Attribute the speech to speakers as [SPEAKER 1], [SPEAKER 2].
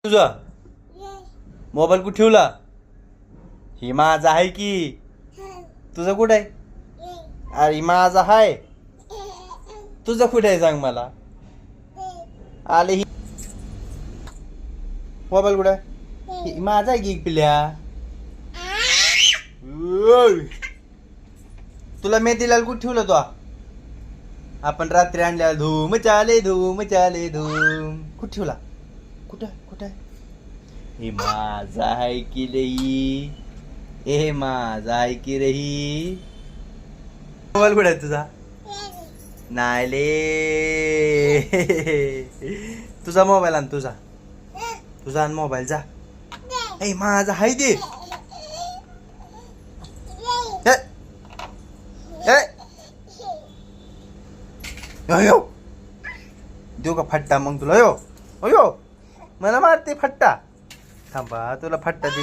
[SPEAKER 1] तुझा मोबाईल कुठे ठेवला? ही माझा आहे की तुझा कुठे आहे? अरे माझा आहे. तुझा कुठे आहे सांग मला. आले ही मोबाईल कुठे आहे? ही माझा आहे की पिल्या. तुला मेथीलाल कुठे ठेवलं तो? आपण रात्री आणल्या धूम चाले धूम चाले धूम. कुठे ठेवला? कुठं कुठं? हे माझा आहे की लई. हे माझा आहे की रही. मोबाईल कुठे आहे तुझा? नाही ले. तुझा मोबाईल आण. तुझा आण मोबाईल जा. ए माझा आहे ते. यो देऊ का फट्टा मग तुला? यो अयो मला मारते फट्टा. थांबा तुला फट्टा दे.